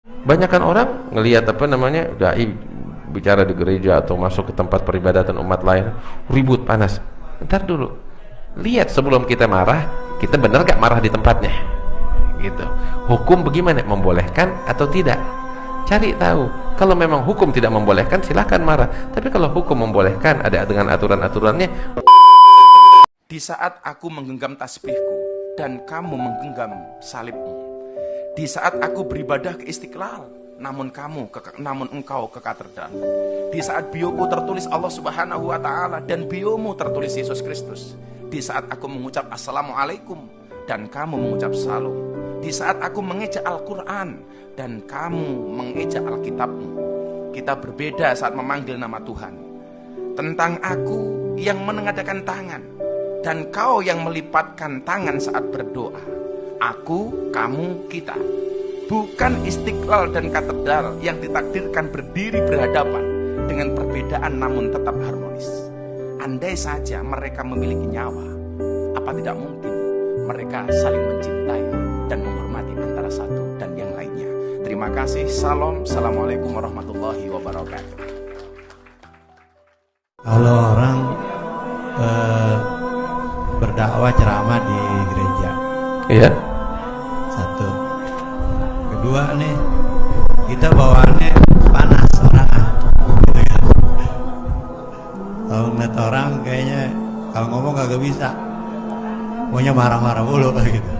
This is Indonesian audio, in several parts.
Banyakan orang ngelihat apa namanya dai bicara di gereja atau masuk ke tempat peribadatan umat lain ribut panas. Ntar dulu, lihat sebelum kita marah, kita benar gak marah di tempatnya gitu. Hukum bagaimana, membolehkan atau tidak? Cari tahu. Kalau memang hukum tidak membolehkan, silahkan marah. Tapi kalau hukum membolehkan, ada dengan aturan-aturannya. Di saat aku menggenggam tasbihku dan kamu menggenggam salibmu, di saat aku beribadah ke Istiqlal, namun engkau ke katedral, di saat bioku tertulis Allah Subhanahu wa Ta'ala dan biomu tertulis Yesus Kristus, di saat aku mengucap Assalamualaikum dan kamu mengucap Salam, di saat aku mengejak Al-Quran dan kamu mengejak Alkitabmu, kita berbeda saat memanggil nama Tuhan. Tentang aku yang menengadakan tangan dan kau yang melipatkan tangan saat berdoa. Aku, kamu, kita. Bukan Istiqlal dan katedral yang ditakdirkan berdiri berhadapan dengan perbedaan namun tetap harmonis. Andai saja mereka memiliki nyawa, apa tidak mungkin mereka saling mencintai dan menghormati antara satu dan yang lainnya. Terima kasih. Salam. Assalamualaikum warahmatullahi wabarakatuh. Kalau orang berdakwah ceramah di gereja, Iya. satu. Kedua nih, kita bawaannya panas orangnya, gitu kan. Kalau ngeliat orang kayaknya kalau ngomong kagak bisa, maunya marah-marah mulu gitu.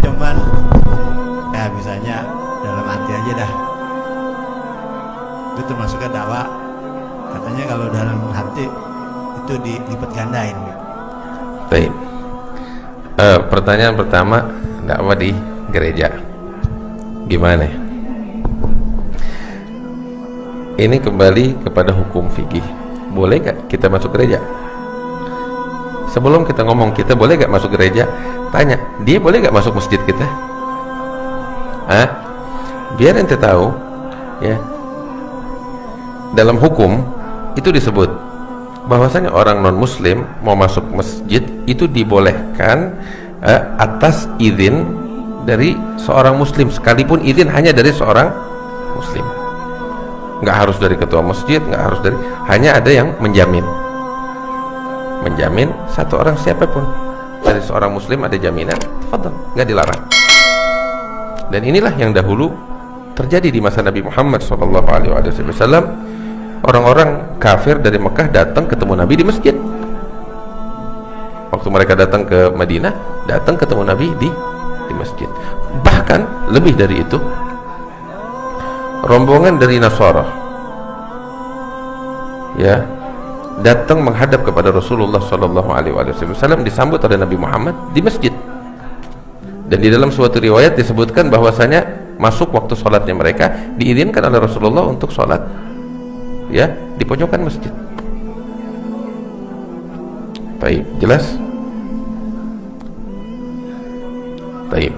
Cuman ya bisanya dalam hati aja dah. Itu termasuknya dakwah. Katanya kalau dalam hati itu dilipat gandain. Baik. Pertanyaan pertama, dakwah di gereja gimana? Ini kembali kepada hukum fikih. Boleh gak kita masuk gereja? Sebelum kita ngomong kita boleh gak masuk gereja, tanya dia boleh gak masuk masjid kita? Biar ente tahu ya, dalam hukum itu disebut bahwasanya orang non muslim mau masuk masjid itu dibolehkan atas izin dari seorang muslim, sekalipun izin hanya dari seorang muslim. Nggak harus dari ketua masjid, nggak harus dari, hanya ada yang menjamin satu orang siapapun dari seorang muslim ada jaminan, tafadhol, nggak dilarang. Dan inilah yang dahulu terjadi di masa Nabi Muhammad SAW. Orang-orang kafir dari Mekah datang ketemu Nabi di masjid. Waktu mereka datang ke Madinah, datang ketemu Nabi di masjid. Bahkan lebih dari itu, rombongan dari Nasara ya datang menghadap kepada Rasulullah SAW, disambut oleh Nabi Muhammad di masjid. Dan di dalam suatu riwayat disebutkan bahwasanya masuk waktu sholatnya mereka diizinkan oleh Rasulullah untuk sholat ya di pojokan masjid. Baik, jelas? Baik.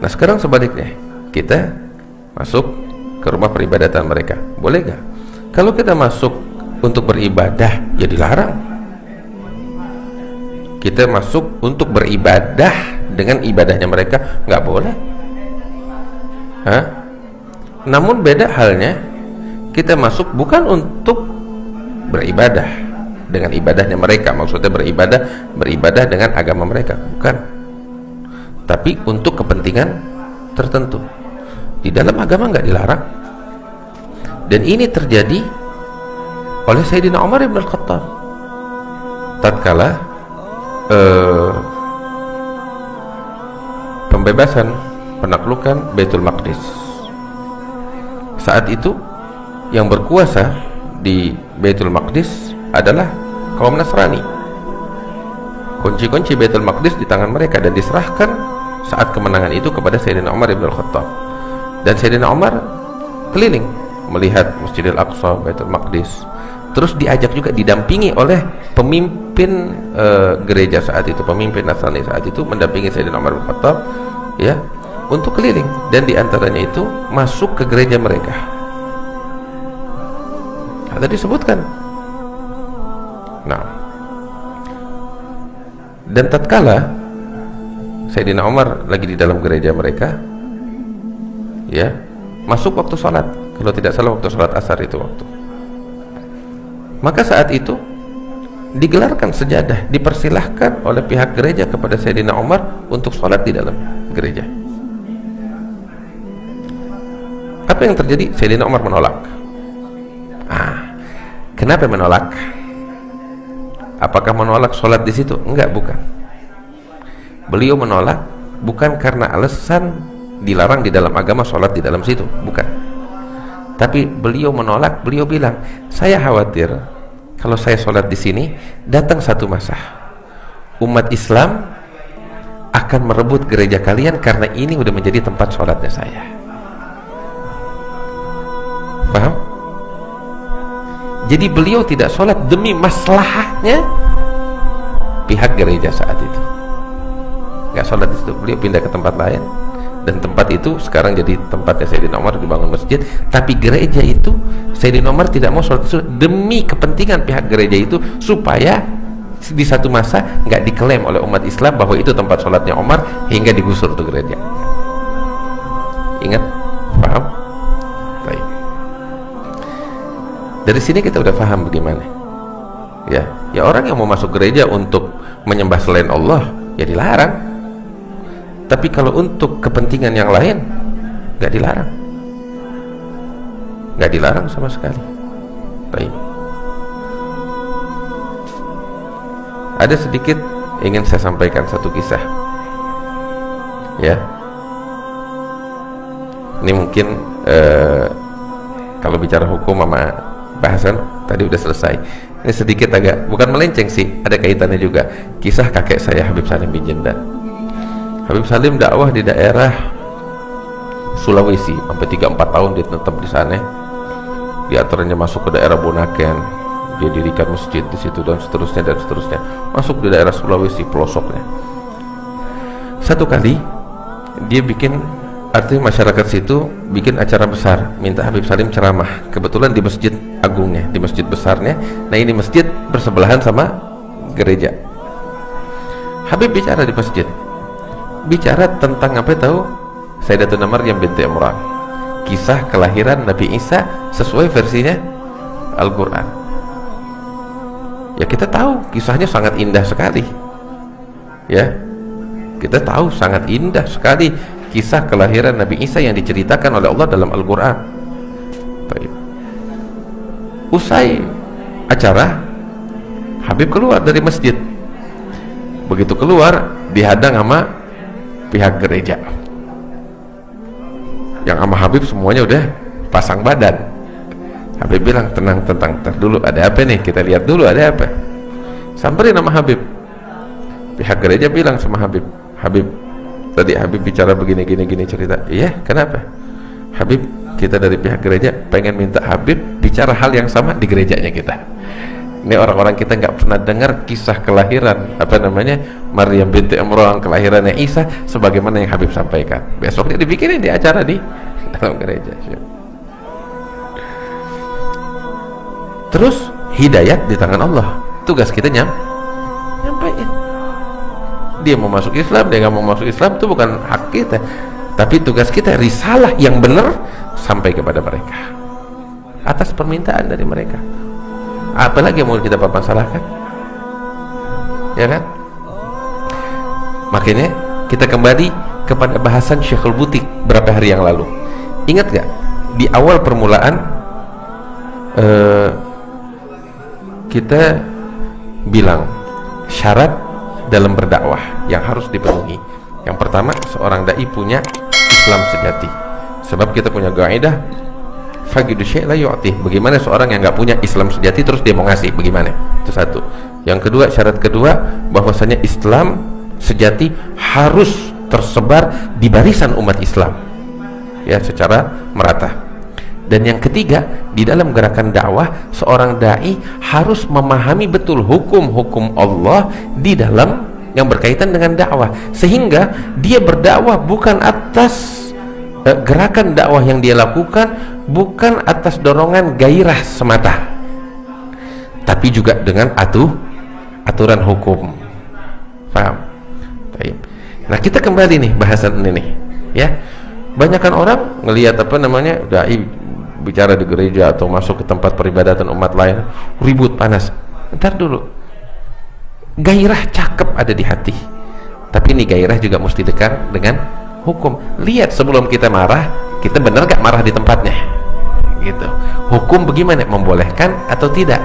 Nah sekarang sebaliknya, kita masuk ke rumah peribadatan mereka, boleh gak? Kalau kita masuk untuk beribadah, ya dilarang. Kita masuk untuk beribadah dengan ibadahnya mereka, nggak boleh. Namun beda halnya, kita masuk bukan untuk beribadah dengan ibadahnya mereka, maksudnya beribadah dengan agama mereka, bukan, tapi untuk kepentingan tertentu. Di dalam agama nggak dilarang. Dan ini terjadi oleh Sayyidina Umar ibn al-Khattab tatkala pembebasan penaklukan Baitul Maqdis. Saat itu yang berkuasa di Baitul Maqdis adalah kaum Nasrani. Kunci-kunci Baitul Maqdis di tangan mereka dan diserahkan saat kemenangan itu kepada Sayyidina Umar ibn al-Khattab. Dan Sayyidina Umar keliling melihat Masjidil Aqsa, Baitul Maqdis. Terus diajak juga, didampingi oleh pemimpin gereja saat itu, pemimpin Nasrani saat itu, mendampingi Sayyidina Umar bin Khattab ya untuk keliling, dan diantaranya itu masuk ke gereja mereka. Ada disebutkan. Nah, dan tatkala Sayyidina Umar lagi di dalam gereja mereka, ya, masuk waktu sholat. Kalau tidak salah waktu sholat asar itu waktu. Maka saat itu digelarkan sejadah, dipersilahkan oleh pihak gereja kepada Sayyidina Umar untuk sholat di dalam gereja. Apa yang terjadi? Sayyidina Umar menolak. Kenapa menolak? Apakah menolak sholat di situ? Enggak, bukan. Beliau menolak bukan karena alasan dilarang di dalam agama sholat di dalam situ, bukan. Tapi beliau menolak, beliau bilang, saya khawatir kalau saya sholat di sini, datang satu masa umat Islam akan merebut gereja kalian karena ini udah menjadi tempat sholatnya saya. Paham? Jadi beliau tidak sholat demi maslahahnya pihak gereja saat itu. Nggak sholat di situ, beliau pindah ke tempat lain, dan tempat itu sekarang jadi tempatnya Sayyidina Umar, dibangun masjid. Tapi gereja itu Sayyidina Umar tidak mau sholat di situ demi kepentingan pihak gereja itu, supaya di satu masa nggak diklaim oleh umat Islam bahwa itu tempat sholatnya Umar hingga digusur tuh gereja. Ingat? Paham? Baik. Dari sini kita udah paham bagaimana ya orang yang mau masuk gereja untuk menyembah selain Allah ya dilarang. Tapi kalau untuk kepentingan yang lain nggak dilarang sama sekali. Baik. Ada sedikit ingin saya sampaikan satu kisah ya. Ini mungkin kalau bicara hukum sama bahasan tadi udah selesai. Ini sedikit agak bukan melenceng sih, ada kaitannya juga. Kisah kakek saya Habib Salim bin Jendan. Habib Salim dakwah di daerah Sulawesi sampai 3-4 tahun dia tetap di sana. Di antaranya masuk ke daerah Bunaken, dia dirikan masjid di situ dan seterusnya. Masuk di daerah Sulawesi pelosoknya. Satu kali dia bikin, artinya masyarakat situ bikin acara besar, minta Habib Salim ceramah. Kebetulan di masjid agungnya, di masjid besarnya. Nah ini masjid bersebelahan sama gereja. Habib bicara di masjid, bicara tentang apa tahu? Sayyidatuna Maryam binti Imran, kisah kelahiran Nabi Isa sesuai versinya Al-Quran. Ya kita tahu kisahnya sangat indah sekali. Ya, kita tahu sangat indah sekali kisah kelahiran Nabi Isa yang diceritakan oleh Allah dalam Al-Quran. Usai acara, Habib keluar dari masjid. Begitu keluar, dihadang sama pihak gereja. Yang sama Habib semuanya udah pasang badan. Habib bilang, tenang, dulu, ada apa nih? Kita lihat dulu ada apa. Samperin sama Habib. Pihak gereja bilang sama Habib, Habib, tadi Habib bicara begini cerita. Iya, kenapa? Habib, kita dari pihak gereja pengen minta Habib bicara hal yang sama di gerejanya kita. Ini orang-orang kita nggak pernah dengar kisah kelahiran Maryam binti Imran, kelahirannya Isa sebagaimana yang Habib sampaikan. Besoknya dibikinin di acara di dalam gereja. Terus hidayat di tangan Allah. Tugas kita nyampaikan. Dia mau masuk Islam, dia nggak mau masuk Islam, itu bukan hak kita. Tapi tugas kita risalah yang benar sampai kepada mereka atas permintaan dari mereka. Apalagi yang mau kita permasalahkan, ya kan? Makanya kita kembali kepada bahasan Syekhul Butik berapa hari yang lalu. Ingat gak di awal permulaan kita bilang syarat dalam berdakwah yang harus dipenuhi. Yang pertama, seorang dai punya Islam sejati. Sebab kita punya kaidah faqidu syai' la yu'tih. Bagaimana seorang yang nggak punya Islam sejati terus dia mau ngasih? Bagaimana? Itu satu. Yang kedua, syarat kedua, bahwasanya Islam sejati harus tersebar di barisan umat Islam, ya, secara merata. Dan yang ketiga, di dalam gerakan dakwah, seorang dai harus memahami betul hukum-hukum Allah di dalam yang berkaitan dengan dakwah, sehingga dia berdakwah bukan atas gerakan dakwah yang dia lakukan, bukan atas dorongan gairah semata, tapi juga dengan aturan hukum. Paham? Baik. Nah, kita kembali nih bahasan ini nih, ya. Banyakan orang ngelihat apa namanya dai bicara di gereja atau masuk ke tempat peribadatan umat lain ribut panas. Ntar dulu, gairah cakep ada di hati, tapi ini gairah juga mesti dekat dengan hukum. Lihat sebelum kita marah, kita benar gak marah di tempatnya gitu. Hukum bagaimana, membolehkan atau tidak?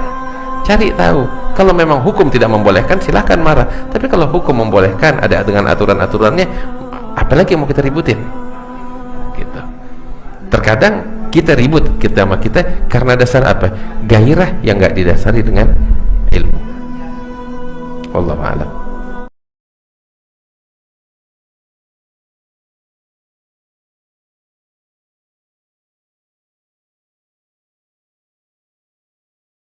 Cari tahu. Kalau memang hukum tidak membolehkan, silahkan marah. Tapi kalau hukum membolehkan, ada dengan aturan-aturannya, apalagi yang mau kita ributin gitu. Terkadang kita ribut kita sama kita karena dasar apa? Gairah yang gak didasari dengan ilmu. Wallahu a'lam.